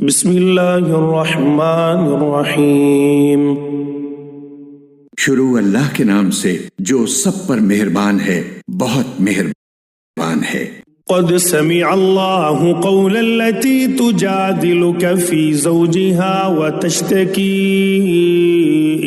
بسم اللہ الرحمن الرحیم۔ شروع اللہ کے نام سے جو سب پر مہربان ہے، بہت مہربان ہے۔ قد سمع اللہ قول التي تجادلك في زوجها وتشتكي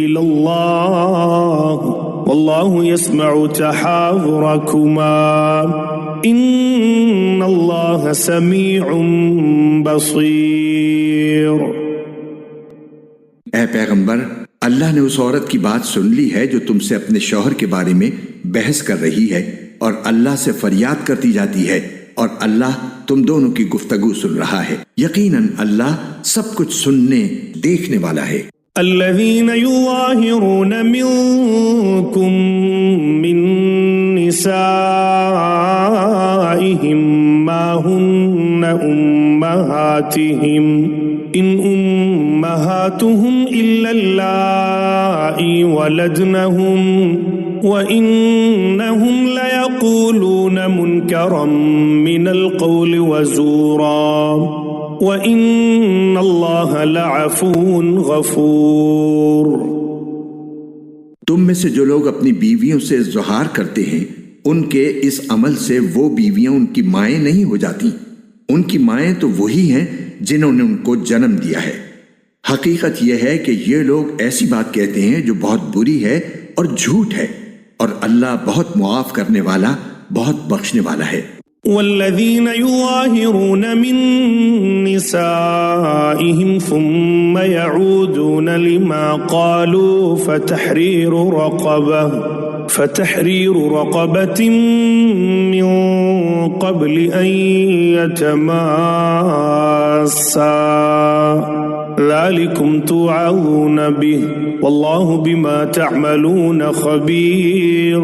إلى الله والله يسمع تحاوركما إن الله سميع بصير۔ اے پیغمبر، اللہ نے اس عورت کی بات سن لی ہے جو تم سے اپنے شوہر کے بارے میں بحث کر رہی ہے، اور اللہ سے فریاد کرتی جاتی ہے، اور اللہ تم دونوں کی گفتگو سن رہا ہے۔ یقیناً اللہ سب کچھ سننے دیکھنے والا ہے۔ الذين يظاهرون منكم من نسائهم ما هن أمهاتهم إن أمهاتهم إلا اللائي ولدنهم وإنهم ليقولون منكرا من القول وزورا وَإِنَّ اللَّهَ لَعَفُوٌّ غَفُورٌ۔ تم میں سے جو لوگ اپنی بیویوں سے اظہار کرتے ہیں، ان کے اس عمل سے وہ بیویاں ان کی مائیں نہیں ہو جاتی۔ ان کی مائیں تو وہی ہیں جنہوں نے ان کو جنم دیا ہے۔ حقیقت یہ ہے کہ یہ لوگ ایسی بات کہتے ہیں جو بہت بری ہے اور جھوٹ ہے، اور اللہ بہت معاف کرنے والا، بہت بخشنے والا ہے۔ والذین یظاہرون من نسائهم ثم يعودون لما قالوا فتحرير رقبة من قبل أن يتماسا ذلكم توعظون به والله بما تعملون خبير۔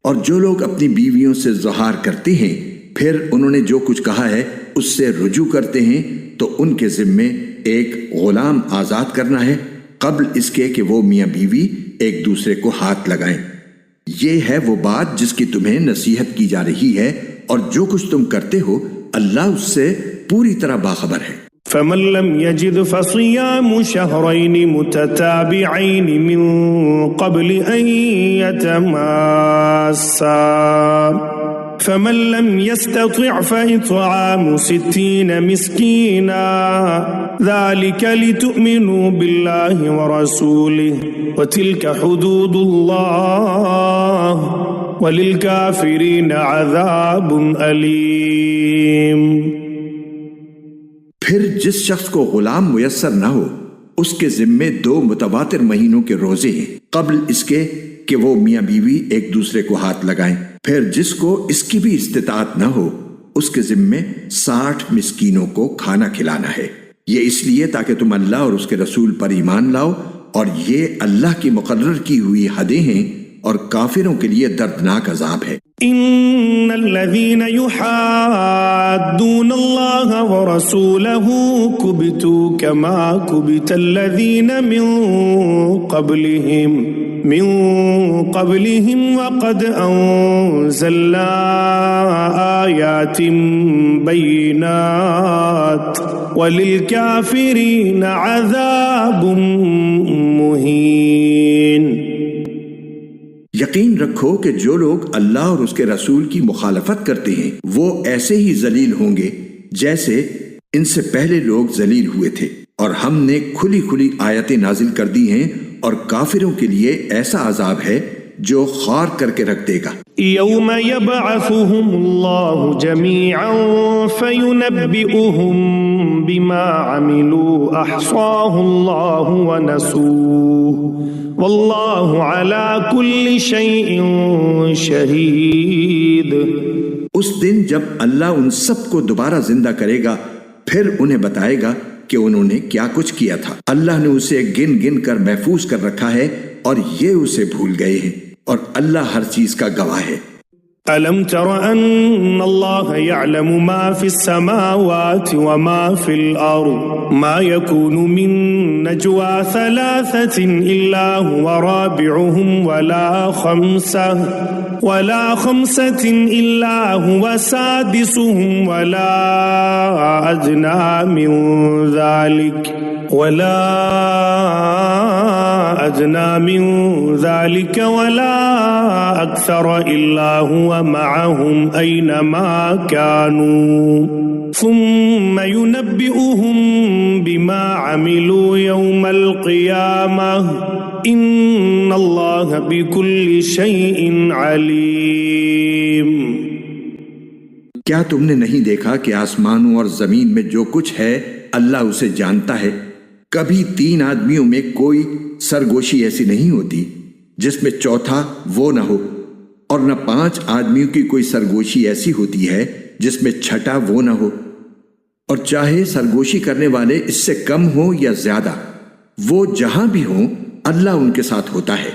اور جو لوگ اپنی بیویوں سے ظہار کرتے ہیں پھر انہوں نے جو کچھ کہا ہے اس سے رجوع کرتے ہیں تو ان کے ذمے ایک غلام آزاد کرنا ہے قبل اس کے کہ وہ میاں بیوی ایک دوسرے کو ہاتھ لگائیں۔ یہ ہے وہ بات جس کی تمہیں نصیحت کی جا رہی ہے، اور جو کچھ تم کرتے ہو اللہ اس سے پوری طرح باخبر ہے۔ فمن لم يجد فصيام شهرين متتابعين من قبل أن يتماسا فمن لم يستطع فإطعام 60 مسكينا ذلك لتؤمنوا بالله ورسوله وتلك حدود الله وللكافرين عذاب أليم۔ پھر جس شخص کو غلام میسر نہ ہو اس کے ذمے 2 متواتر مہینوں کے روزے ہیں قبل اس کے کہ وہ میاں بیوی ایک دوسرے کو ہاتھ لگائیں۔ پھر جس کو اس کی بھی استطاعت نہ ہو اس کے ذمے 60 مسکینوں کو کھانا کھلانا ہے۔ یہ اس لیے تاکہ تم اللہ اور اس کے رسول پر ایمان لاؤ، اور یہ اللہ کی مقرر کی ہوئی حدیں ہیں، اور کافروں کے لیے دردناک عذاب ہے۔ ان الذين يحادون الله ورسوله كبتوا كما كبت الذين من قبلهم وقد انزلنا آيات بينات وللكافرين عذاب مهين۔ یقین رکھو کہ جو لوگ اللہ اور اس کے رسول کی مخالفت کرتے ہیں وہ ایسے ہی ذلیل ہوں گے جیسے ان سے پہلے لوگ ذلیل ہوئے تھے، اور ہم نے کھلی کھلی آیتیں نازل کر دی ہیں، اور کافروں کے لیے ایسا عذاب ہے جو خار کر کے رکھ دے گا۔ یوم یبعثهم اللہ جمیعا فینبئهم بما عملوا احصاہ اللہ ونسوہ واللہ علی کل شیء شہید۔ اس دن جب اللہ ان سب کو دوبارہ زندہ کرے گا پھر انہیں بتائے گا کہ انہوں نے کیا کچھ کیا تھا۔ اللہ نے اسے گن گن کر محفوظ کر رکھا ہے، اور یہ اسے بھول گئے ہیں، اور اللہ ہر چیز کا گواہ ہے۔ ألم تر أن الله يعلم ما في السماوات وما في الأرض ما يكون من نجوى 3 إلا هو رابعهم ولا 5 ولا 5 إلا هو سادسهم ولا أدنى من ذلك ولا أكثر إلا هو معهم أينما كانوا ثم ينبئهم بما عملوا يوم القيامة إن الله بكل شيء عليم۔ کیا تم نے نہیں دیکھا کہ آسمانوں اور زمین میں جو کچھ ہے اللہ اسے جانتا ہے؟ کبھی 3 آدمیوں میں کوئی سرگوشی ایسی نہیں ہوتی جس میں چوتھا وہ نہ ہو، اور نہ 5 آدمیوں کی کوئی سرگوشی ایسی ہوتی ہے جس میں چھٹا وہ نہ ہو، اور چاہے سرگوشی کرنے والے اس سے کم ہوں یا زیادہ، وہ جہاں بھی ہوں اللہ ان کے ساتھ ہوتا ہے۔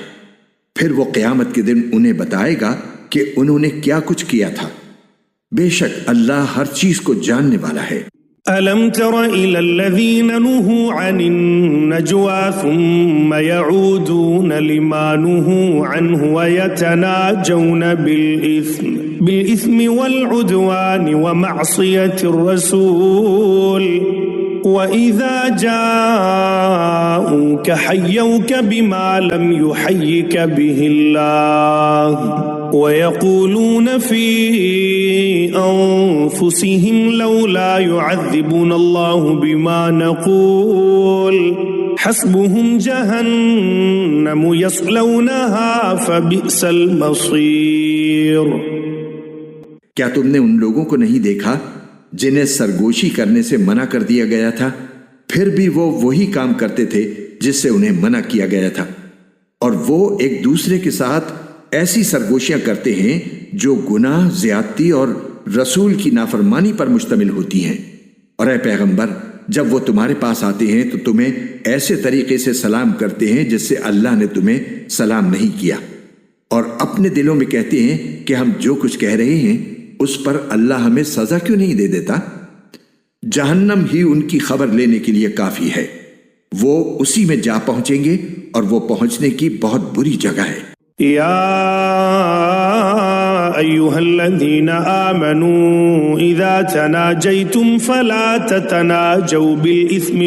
پھر وہ قیامت کے دن انہیں بتائے گا کہ انہوں نے کیا کچھ کیا تھا۔ بے شک اللہ ہر چیز کو جاننے والا ہے۔ ألم تر إلى الذين نهوا عن النجوى ثم يعودون لما نهوا عنه ويتناجون بالإثم والعدوان ومعصية الرسول وإذا جاءوك حيوك بما لم يحيك به الله ويقولون في أنفسهم لولا يعذبنا الله بما نقول حسبهم جهنم يصلونها فبئس المصير۔ کیا تم نے ان لوگوں کو نہیں دیکھا جنہیں سرگوشی کرنے سے منع کر دیا گیا تھا، پھر بھی وہ وہی کام کرتے تھے جس سے انہیں منع کیا گیا تھا، اور وہ ایک دوسرے کے ساتھ ایسی سرگوشیاں کرتے ہیں جو گناہ، زیادتی اور رسول کی نافرمانی پر مشتمل ہوتی ہیں۔ اور اے پیغمبر، جب وہ تمہارے پاس آتے ہیں تو تمہیں ایسے طریقے سے سلام کرتے ہیں جس سے اللہ نے تمہیں سلام نہیں کیا، اور اپنے دلوں میں کہتے ہیں کہ ہم جو کچھ کہہ رہے ہیں اس پر اللہ ہمیں سزا کیوں نہیں دے دیتا؟ جہنم ہی ان کی خبر لینے کے لیے کافی ہے، وہ اسی میں جا پہنچیں گے اور وہ پہنچنے کی بہت بری جگہ ہے۔ يا أيها الذين آمنوا إذا تناجيتم فلا تتناجوا بالإثم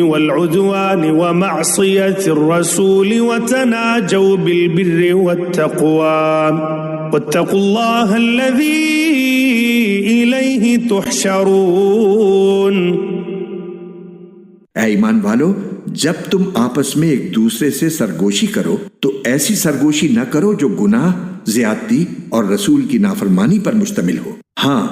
والعدوان ومعصية الرسول وتناجوا بالبر والتقوى واتقوا الله الذي إليه تحشرون۔ اے ایمان والو، جب تم آپس میں ایک دوسرے سے سرگوشی کرو تو ایسی سرگوشی نہ کرو جو گناہ، زیادتی اور رسول کی نافرمانی پر مشتمل ہو۔ ہاں،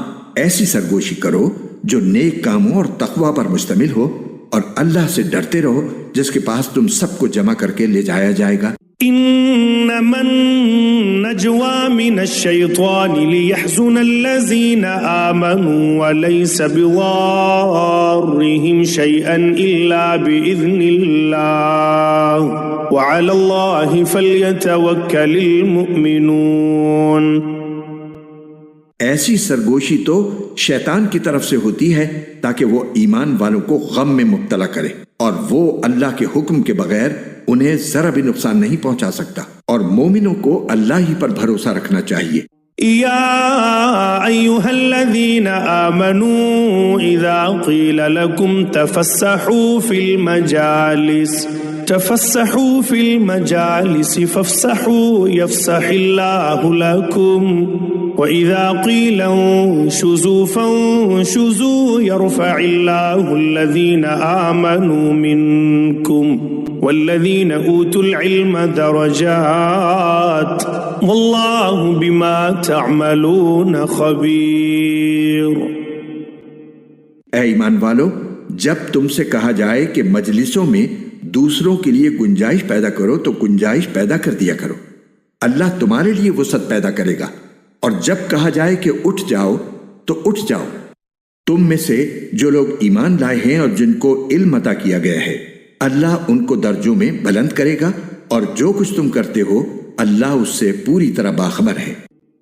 ایسی سرگوشی کرو جو نیک کاموں اور تقوی پر مشتمل ہو، اور اللہ سے ڈرتے رہو جس کے پاس تم سب کو جمع کر کے لے جایا جائے گا۔ انما النجوى من الشيطان ليحزن الذين آمنوا وليس بضارهم شيئا إلا بإذن الله وعلى الله فليتوكل المؤمنون۔ ایسی سرگوشی تو شیطان کی طرف سے ہوتی ہے تاکہ وہ ایمان والوں کو غم میں مبتلا کرے، اور وہ اللہ کے حکم کے بغیر انہیں ذرا بھی نقصان نہیں پہنچا سکتا، اور مومنوں کو اللہ ہی پر بھروسہ رکھنا چاہیے۔ يا أيها الذين آمنوا إذا قيل لكم تفسحوا في المجالس فافسحوا يفسح الله لكم وإذا قيل انشزوا فانشزوا يرفع الله الذين آمنوا منكم والذين أوتوا العلم درجات والله بما تعملون خبير۔ اے ایمان والو، جب تم سے کہا جائے کہ مجلسوں میں دوسروں کے لیے گنجائش پیدا کرو تو گنجائش پیدا کر دیا کرو، اللہ تمہارے لیے وسعت پیدا کرے گا، اور جب کہا جائے کہ اٹھ جاؤ تو اٹھ جاؤ۔ تم میں سے جو لوگ ایمان لائے ہیں اور جن کو علم عطا کیا گیا ہے، اللہ ان کو درجوں میں بلند کرے گا، اور جو کچھ تم کرتے ہو اللہ اس سے پوری طرح باخبر ہے۔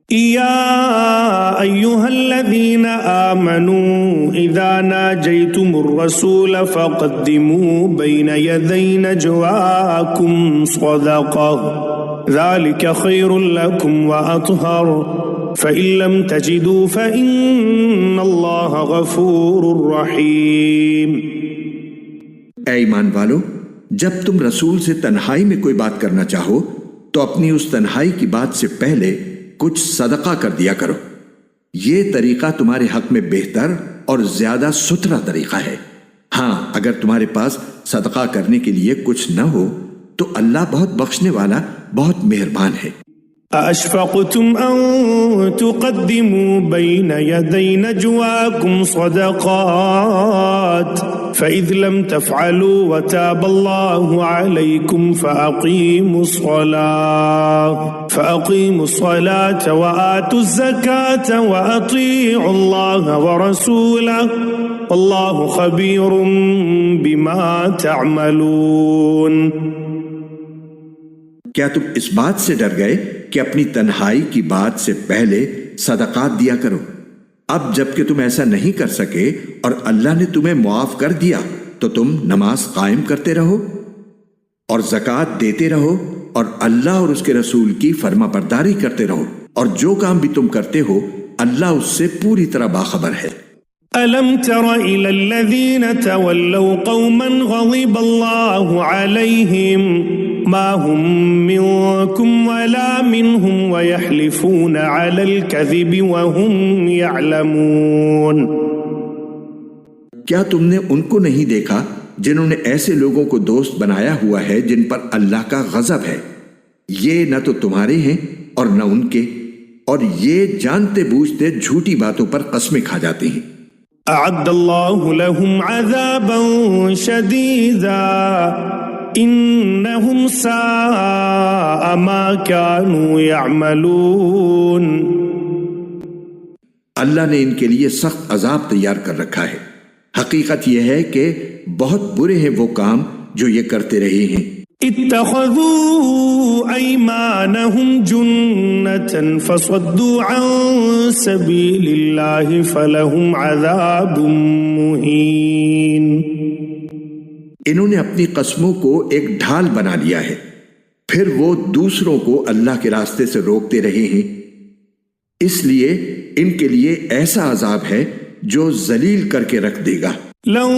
يا أيها الذين آمنوا إذا ناجيتم الرسول فقدموا بين يدي نجواكم صدقة ذلك خير لكم وأطهر فإن لم تجدوا فإن الله غفور رحيم۔ اے ایمان والو، جب تم رسول سے تنہائی میں کوئی بات کرنا چاہو تو اپنی اس تنہائی کی بات سے پہلے کچھ صدقہ کر دیا کرو، یہ طریقہ تمہارے حق میں بہتر اور زیادہ ستھرا طریقہ ہے۔ ہاں، اگر تمہارے پاس صدقہ کرنے کے لیے کچھ نہ ہو تو اللہ بہت بخشنے والا، بہت مہربان ہے۔ أَأَشْفَقْتُمْ أَن تُقَدِّمُوا بَيْنَ يَدَيْ نَجْوَاكُمْ صَدَقَاتٍ فَإِذْ لَمْ تَفْعَلُوا وَتَابَ اللَّهُ عَلَيْكُمْ فَأَقِيمُوا الصَّلَاةَ وَآتُوا الزَّكَاةَ وَأَطِيعُوا اللَّهَ وَرَسُولَهُ وَاللَّهُ خَبِيرٌ بِمَا تَعْمَلُونَ۔ کیا تم اس بات سے ڈر گئے کہ اپنی تنہائی کی بات سے پہلے صدقات دیا کرو؟ اب جب کہ تم ایسا نہیں کر سکے اور اللہ نے تمہیں معاف کر دیا تو تم نماز قائم کرتے رہو اور زکوٰۃ دیتے رہو اور اللہ اور اس کے رسول کی فرما برداری کرتے رہو، اور جو کام بھی تم کرتے ہو اللہ اس سے پوری طرح باخبر ہے۔ أَلَمْ تَرَ إِلَى الَّذِينَ تَوَلَّوْا قَوْمًا غَضِبَ اللَّهُ عَلَيْهِمْ مَا هُمْ مِنْكُمْ وَلَا مِنْهُمْ وَيَحْلِفُونَ عَلَى الْكَذِبِ وَهُمْ يَعْلَمُونَ۔ کیا تم نے ان کو نہیں دیکھا جنہوں نے ایسے لوگوں کو دوست بنایا ہوا ہے جن پر اللہ کا غضب ہے؟ یہ نہ تو تمہارے ہیں اور نہ ان کے، اور یہ جانتے بوجھتے جھوٹی باتوں پر قسمیں کھا جاتے ہیں۔ أعد الله لهم عذابا شديدا إنهم ساء ما كانوا يعملون۔ اللہ نے ان کے لیے سخت عذاب تیار کر رکھا ہے۔ حقیقت یہ ہے کہ بہت برے ہیں وہ کام جو یہ کرتے رہے ہیں۔ اتخذوا أيمانهم جنة فصدوا عن سبيل الله فلهم عذاب مهين۔ انہوں نے اپنی قسموں کو ایک ڈھال بنا لیا ہے، پھر وہ دوسروں کو اللہ کے راستے سے روکتے رہے ہیں، اس لیے ان کے لیے ایسا عذاب ہے جو ذلیل کر کے رکھ دے گا۔ لن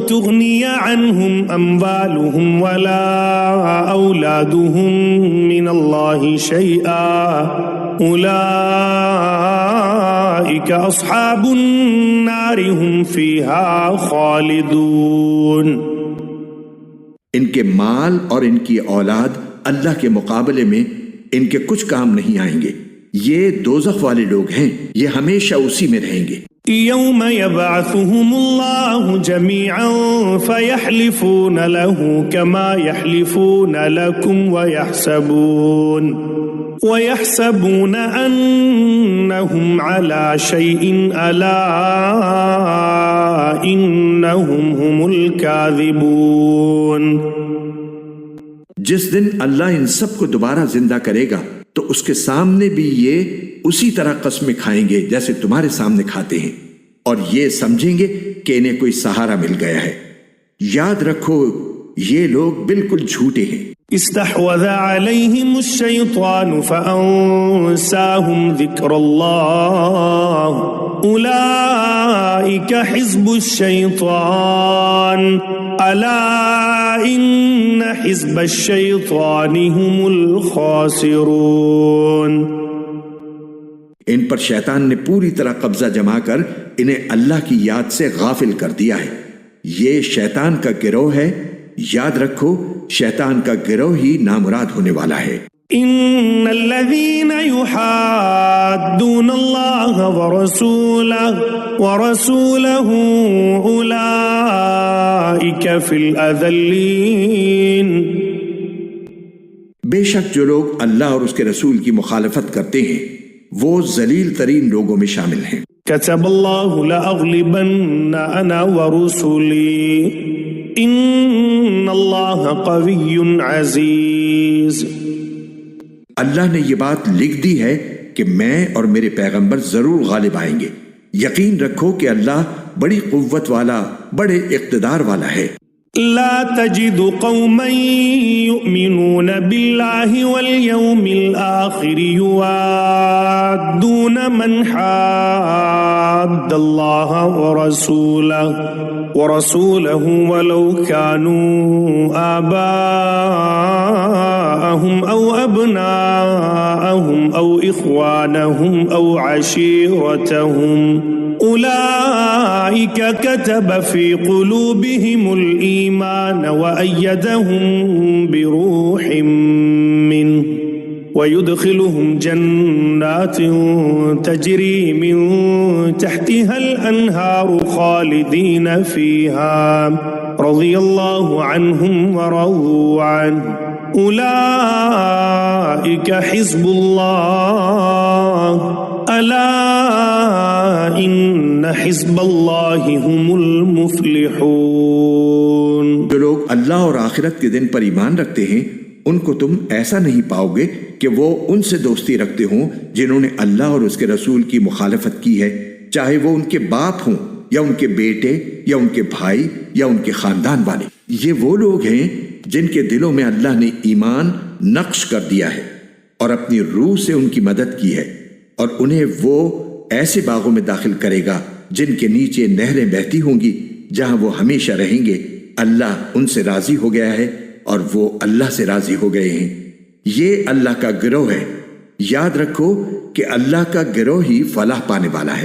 تغني عنهم أموالهم ولا أولادهم من الله شيئا أولئك أصحاب النار هم فيها خالدون۔ ان کے مال اور ان کی اولاد اللہ کے مقابلے میں ان کے کچھ کام نہیں آئیں گے، یہ دوزخ والے لوگ ہیں، یہ ہمیشہ اسی میں رہیں گے۔ يوم يبعثهم الله جميعا فيحلفون له كما يحلفون لكم ويحسبون أنهم على شيء ألا إنهم هم الكاذبون۔ جس دن اللہ ان سب کو دوبارہ زندہ کرے گا تو اس کے سامنے بھی یہ اسی طرح قسمیں کھائیں گے جیسے تمہارے سامنے کھاتے ہیں، اور یہ سمجھیں گے کہ انہیں کوئی سہارا مل گیا ہے۔ یاد رکھو یہ لوگ بالکل جھوٹے ہیں۔ استحوذ عليهم الشيطان فأنساهم ذكر الله أولئك حزب الشيطان ألا إن حزب الشيطان هم الخاسرون۔ ان پر شیطان نے پوری طرح قبضہ جما کر انہیں اللہ کی یاد سے غافل کر دیا ہے، یہ شیطان کا گروہ ہے، یاد رکھو شیطان کا گروہ ہی نامراد ہونے والا ہے۔ ان الذين يحادون الله ورسوله اولئك في الاذلين۔ بے شک جو لوگ اللہ اور اس کے رسول کی مخالفت کرتے ہیں وہ ذلیل ترین لوگوں میں شامل ہیں۔ كتب الله لأغلبن أنا ورسلي إن الله قوي عزيز۔ اللہ نے یہ بات لکھ دی ہے کہ میں اور میرے پیغمبر ضرور غالب آئیں گے، یقین رکھو کہ اللہ بڑی قوت والا، بڑے اقتدار والا ہے۔ لا تجد قوما يؤمنون بالله واليوم الآخر يوادون من حاد الله ورسوله ولو كانوا آباءهم أو أبناءهم أو إخوانهم أو عشيرتهم أولئك كتب في قلوبهم الإيمان وأيدهم بروح منه ويدخلهم جنات تجري من تحتها الأنهار خالدين فيها رضي الله عنهم ورضوا عنه أولئك حزب الله ألا إن حزب الله هم المفلحون۔ جو لوگ اللہ اور آخرت کے دن پر ایمان رکھتے ہیں ان کو تم ایسا نہیں پاؤ گے کہ وہ ان سے دوستی رکھتے ہوں جنہوں نے اللہ اور اس کے رسول کی مخالفت کی ہے، چاہے وہ ان کے باپ ہوں یا ان کے بیٹے یا ان کے بھائی یا ان کے خاندان والے۔ یہ وہ لوگ ہیں جن کے دلوں میں اللہ نے ایمان نقش کر دیا ہے اور اپنی روح سے ان کی مدد کی ہے، اور انہیں وہ ایسے باغوں میں داخل کرے گا جن کے نیچے نہریں بہتی ہوں گی، جہاں وہ ہمیشہ رہیں گے۔ اللہ ان سے راضی ہو گیا ہے اور وہ اللہ سے راضی ہو گئے ہیں۔ یہ اللہ کا گروہ ہے، یاد رکھو کہ اللہ کا گروہ ہی فلاح پانے والا ہے۔